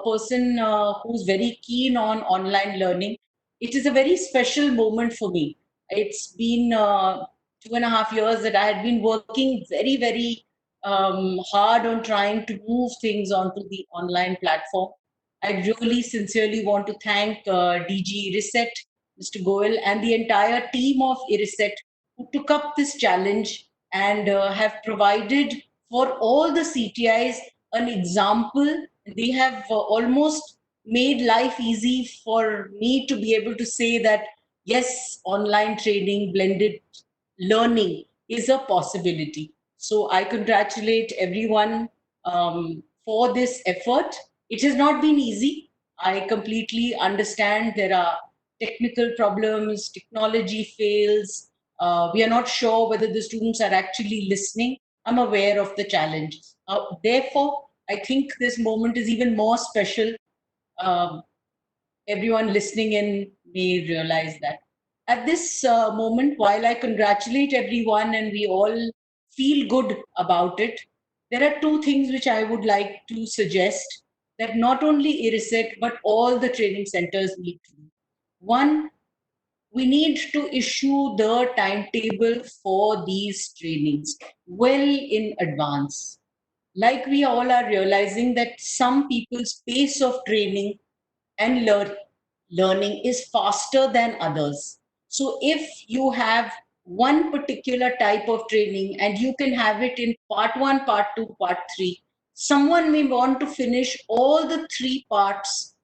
[SPEAKER 7] person who's very keen on online learning, it is a very special moment for me. It's been 2.5 years that I had been working very, very hard on trying to move things onto the online platform. I really sincerely want to thank DG Iriset, Mr. Goel, and the entire team of Iriset who took up this challenge and have provided for all the CTIs an example. They have almost made life easy for me to be able to say that, yes, online training, blended learning is a possibility. So I congratulate everyone for this effort. It has not been easy. I completely understand there are technical problems, technology fails. We are not sure whether the students are actually listening. I'm aware of the challenges. Therefore, I think this moment is even more special. Everyone listening in may realize that. At this moment, while I congratulate everyone and we all feel good about it, there are two things which I would like to suggest that not only Iriset, but all the training centers need to do. One, we need to issue the timetable for these trainings well in advance. Like we all are realizing that some people's pace of training and learning is faster than others. So if you have one particular type of training and you can have it in part 1, part 2, part 3, someone may want to finish all the 3 parts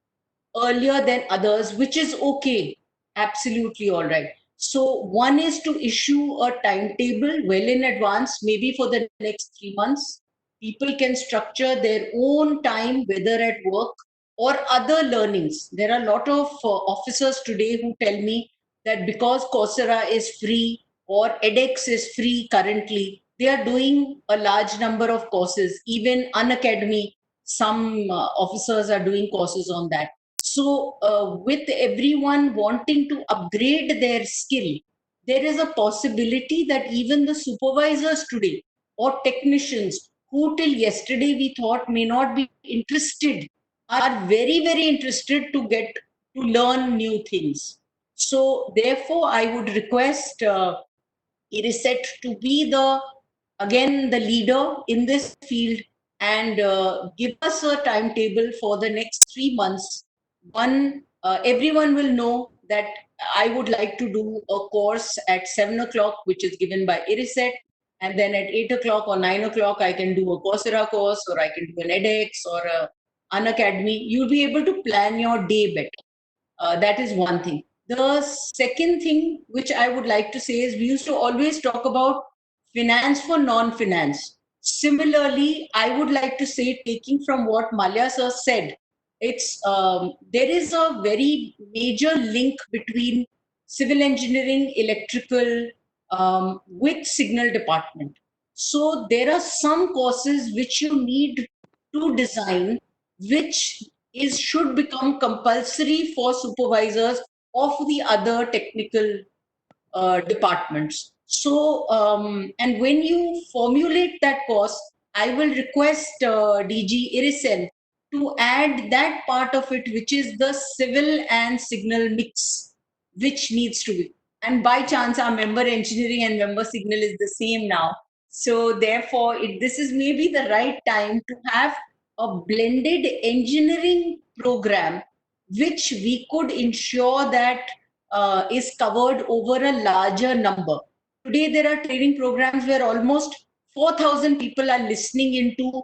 [SPEAKER 7] earlier than others, which is okay, absolutely all right. So one is to issue a timetable well in advance, maybe for the next 3 months. People can structure their own time, whether at work or other learnings. There are a lot of officers today who tell me that because Coursera is free or edX is free currently, they are doing a large number of courses. Even Unacademy, some officers are doing courses on that. So with everyone wanting to upgrade their skill, there is a possibility that even the supervisors today or technicians who till yesterday we thought may not be interested are very, very interested to get to learn new things. So therefore, I would request Iriset to be again the leader in this field and give us a timetable for the next 3 months. One, everyone will know that I would like to do a course at 7 o'clock, which is given by Iriset. And then at 8 o'clock or 9 o'clock, I can do a Coursera course, or I can do an edX or an Unacademy. You'll be able to plan your day better. That is one thing. The second thing which I would like to say is we used to always talk about finance for non-finance. Similarly, I would like to say, taking from what Malya sir said, it's there is a very major link between civil engineering, electrical, with signal department. So there are some courses which you need to design, which should become compulsory for supervisors of the other technical departments. So, and when you formulate that course, I will request DG Irisen to add that part of it, which is the civil and signal mix. which needs to be. And by chance, our member engineering and member signal is the same now. So therefore, this is maybe the right time to have a blended engineering program, which we could ensure that is covered over a larger number. Today, there are training programs where almost 4,000 people are listening into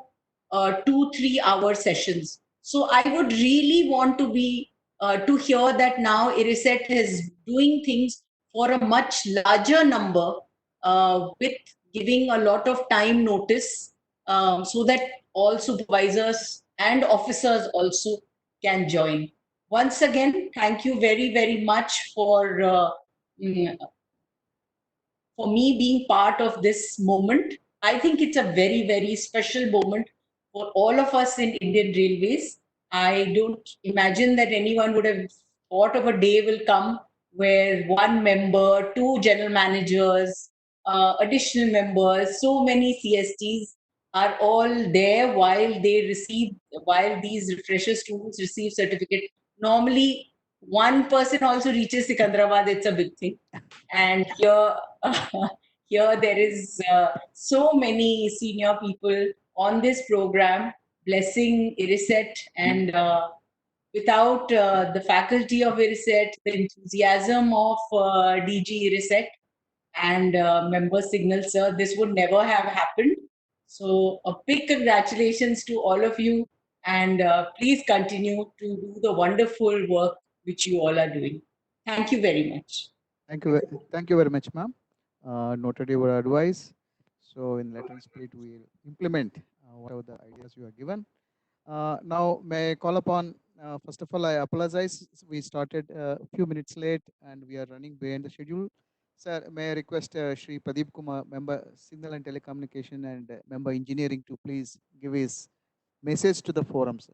[SPEAKER 7] 2-3 hour sessions. So I would really want to be to hear that now IRISET is doing things for a much larger number with giving a lot of time notice so that all supervisors and officers also can join. Once again, thank you very, very much for me being part of this moment. I think it's a very, very special moment for all of us in Indian Railways. I don't imagine that anyone would have thought of a day will come where one member, two general managers, additional members, so many CSTs are all there while these refresher students receive certificate. Normally, one person also reaches Sikandrabad, it's a big thing. And here, here there is so many senior people on this program blessing IRISET, and without the faculty of IRISET, the enthusiasm of DG IRISET and member signal sir, this would never have happened. So a big congratulations to all of you, and please continue to do the wonderful work which you all are doing. Thank you very much.
[SPEAKER 2] Thank you very much, ma'am. Noted your advice. So in letter and spirit, we will implement whatever the ideas you have given. Now, may I call upon, first of all, I apologize. We started a few minutes late and we are running behind the schedule. Sir, may I request Shri Pradeep Kumar, member Signal and Telecommunication and member Engineering, to please give his message to the forum, sir.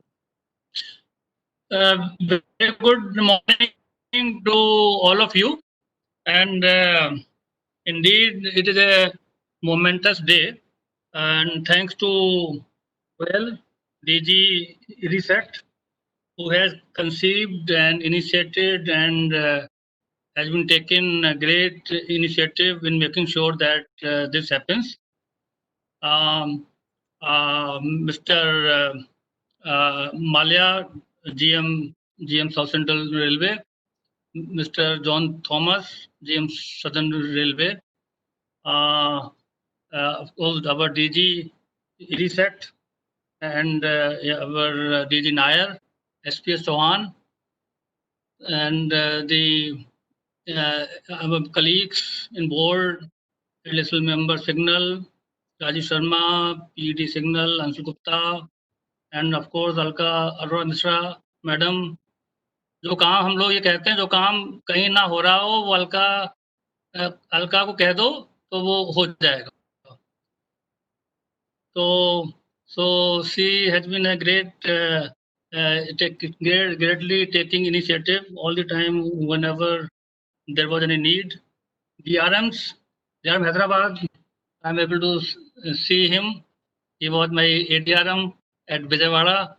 [SPEAKER 6] Very good morning to all of you. And indeed, it is a momentous day. And thanks to, well, DG IRISET, who has conceived and initiated and has been taken a great initiative in making sure that this happens. Mr. Malia, GM South Central Railway, Mr. John Thomas, GM Southern Railway, of course our DG IRISET, and our DG Nair, SPS Chauhan, and our colleagues in board, LSL member Signal, Rajiv Sharma, PED Signal, Anshu Gupta, and of course Alka Arora Mishra, Madam. जो काम हम लोग ये कहते हैं, जो काम कहीं ना हो रहा हो वो अलका को कह दो तो वो हो जाएगा. So she has been a greatly taking initiative all the time whenever there was any need. DRM Hyderabad, I'm able to see him. He was my ADRM at Vijayawada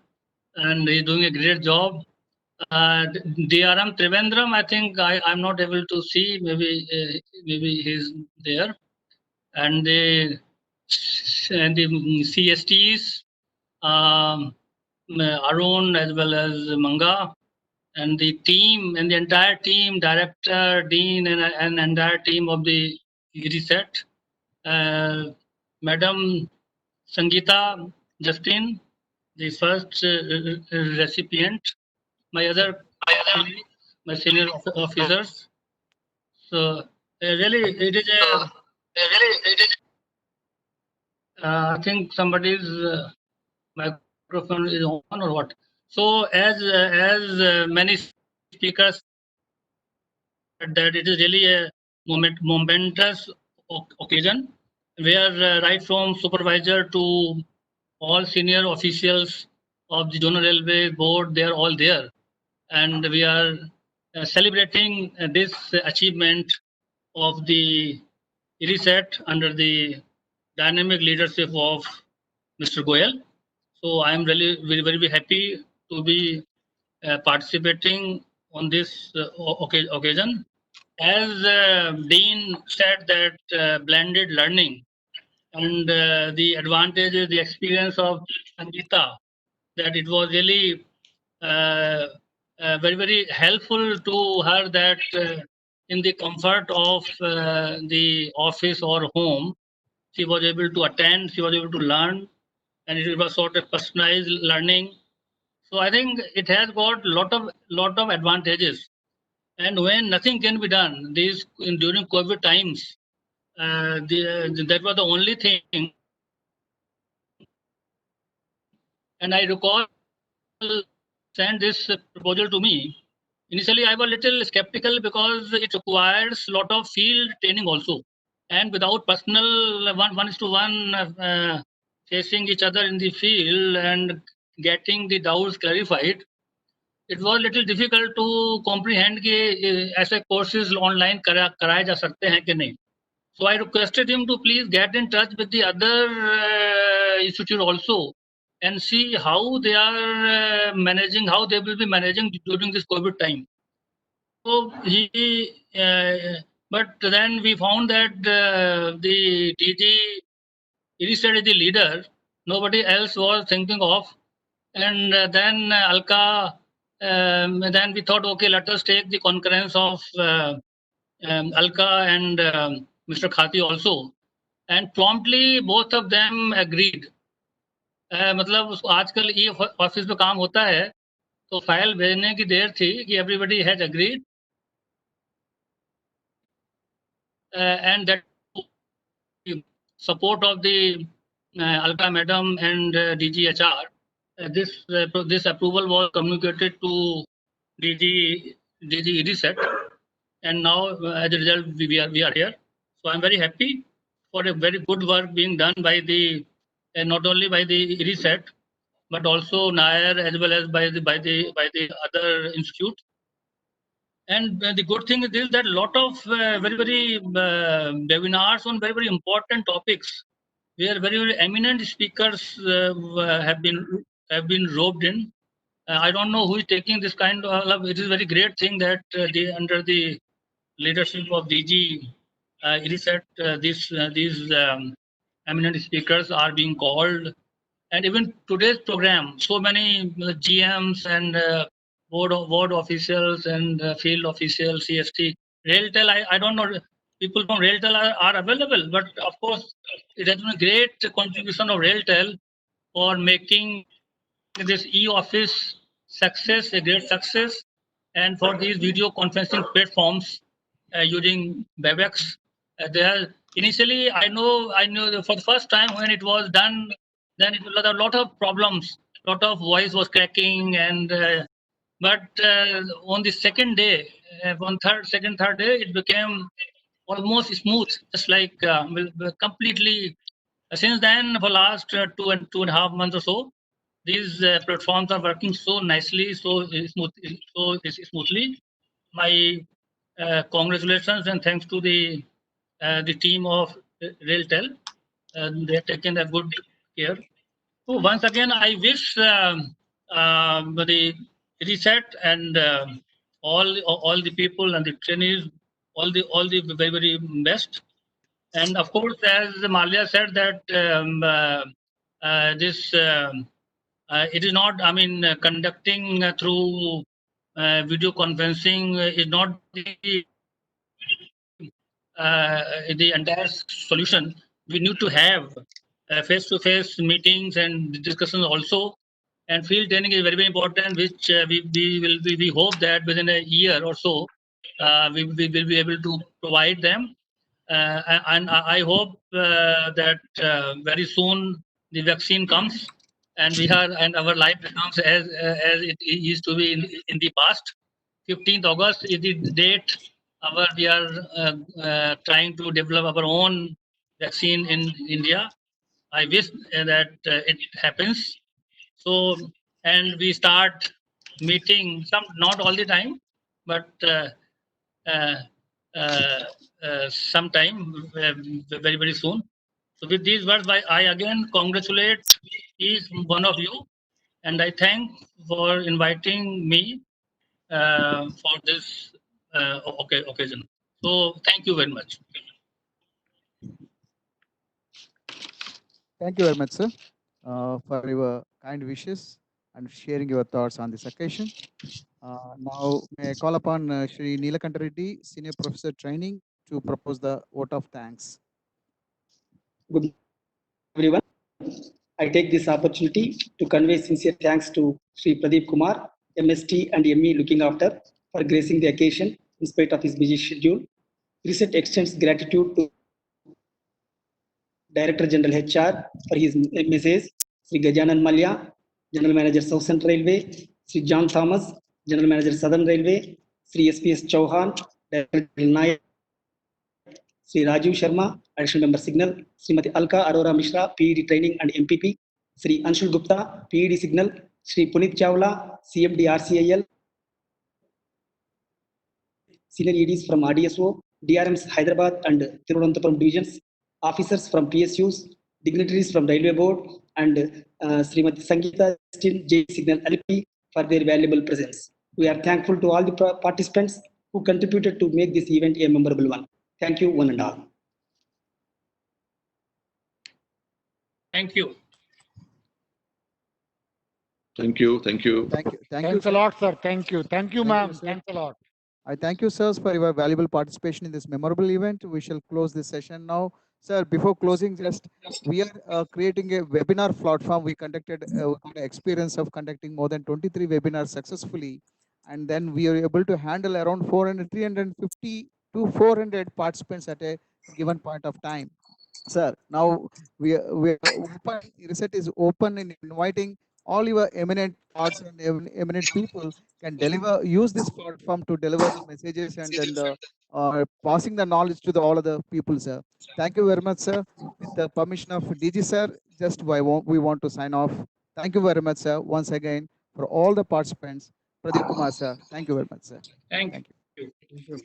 [SPEAKER 6] and he's doing a great job. DRM Trivandrum, I think I'm not able to see. Maybe he's there. And the CSTs, Arun as well as Manga, and the team and the entire team, director, dean, and entire team of the IRISET. Madam Sangeeta Justin, the first recipient. My other colleagues, my senior officers. So really, it is a I think somebody's microphone is on or what. So as many speakers said, that it is really a momentous occasion where right from supervisor to all senior officials of the Zonal Railway Board, they are all there. And we are celebrating this achievement of the IRISET under the dynamic leadership of Mr. Goyal. So I am really very, very happy to be participating on this occasion. As Dean said that blended learning and the advantages, the experience of Sangeeta, that it was really very, very helpful to her that in the comfort of the office or home, she was able to attend, she was able to learn, and it was sort of personalized learning. So I think it has got lot of advantages. And when nothing can be done, during COVID times, that was the only thing. And I recall sent this proposal to me. Initially, I was a little skeptical because it requires a lot of field training also. And without personal one-to-one facing each other in the field and getting the doubts clarified, it was a little difficult to comprehend कि ऐसे courses online कराए जा सकते हैं कि नहीं. So I requested him to please get in touch with the other institute also and see how they are managing, how they will be managing during this COVID time. So but then we found that the DG IRISET is the leader, nobody else was thinking of. And then Alka, then we thought, okay, let us take the concurrence of Alka and Mr. Khati also. And promptly both of them agreed. मतलब आजकल ये office में काम होता है तो file भेजने की देर थी कि everybody has agreed and that support of the Alka madam and DGHR, this approval was communicated to DG IRISET, and now as a result we are here. So I'm very happy for a very good work being done by the not only by the IRISET but also Nair as well as by the other institute. And the good thing is this, that a lot of very webinars on very important topics where very eminent speakers have been roped in. I don't know who is taking this kind of. It is a very great thing that under the leadership of DG IRISET, these eminent speakers are being called. And even today's program, so many GMs and board officials and field officials, CST, RailTel, I don't know, people from RailTel are available, but of course, it has been a great contribution of RailTel for making this e-office success, a great success, and for these video conferencing platforms using WebEx. Initially, I know for the first time when it was done, then it was a lot of problems, lot of voice was cracking, and but on the second day, third day, it became almost smooth, just like completely. Since then, for last 2.5 months or so, these platforms are working so nicely, so smoothly. My congratulations and thanks to the team of RailTel. They have taken a good care. So once again, I wish the IRISET and all the people and the trainees all the very best. And of course, as Malia said, that this it is not. I mean, conducting through video conferencing is not the entire solution. We need to have face-to-face meetings and discussions also. And field training is very important, which we hope that within a year or so we will be able to provide them. And I hope that very soon the vaccine comes and our life becomes as it used to be in the past. 15th August is the date. We are trying to develop our own vaccine in India. I wish that it happens. So, and we start meeting not all the time, but sometime very soon. So with these words, I again congratulate each one of you, and I thank for inviting me for this occasion. So thank you very much.
[SPEAKER 2] Thank you very much, sir, for your kind wishes and sharing your thoughts on this occasion. Now, may I call upon Shri Neelakanta Reddy, Senior Professor Training, to propose the vote of thanks.
[SPEAKER 1] Good everyone. I take this opportunity to convey sincere thanks to Sri Pradeep Kumar, MST and ME looking after, for gracing the occasion in spite of his busy schedule. Reset extends gratitude to Director General HR for his message, Sri Gajanan Malya, General Manager South Central Railway, Sri John Thomas, General Manager Southern Railway, Sri SPS Chauhan, Director General Nayak, Sri Rajiv Sharma, Additional Member Signal, Srimati Alka Arora Mishra, PED Training and MPP, Sri Anshul Gupta, PED Signal, Sri Punit Chawla, CMD RCIL, Senior EDs from RDSO, DRMs Hyderabad and Thiruvananthapuram divisions, officers from PSUs, dignitaries from Railway Board, and Srimati Sangeeta J Signal LP for their valuable presence. We are thankful to all the participants who contributed to make this event a memorable one. Thank you, one and all.
[SPEAKER 6] Thank you.
[SPEAKER 4] Thank you. Thank you.
[SPEAKER 2] Thank you.
[SPEAKER 3] Thanks a lot, sir. Thank you. Thank you, ma'am.
[SPEAKER 2] sir.
[SPEAKER 3] Thanks a lot.
[SPEAKER 2] I thank you, sirs, for your valuable participation in this memorable event. We shall close this session now. Sir, before closing, we are creating a webinar platform. We conducted we got an experience of conducting more than 23 webinars successfully. And then we are able to handle around 350 to 400 participants at a given point of time. Sir, now we are open, reset is open in inviting all your eminent thoughts and eminent people can use this platform to deliver the messages and then passing the knowledge to all of the people, sir. Thank you very much, sir. With the permission of DG, sir, we want to sign off. Thank you very much, sir, once again, for all the participants. Pradeep Kumar, sir. Thank you very much, sir.
[SPEAKER 6] Thank you.
[SPEAKER 3] Thank you.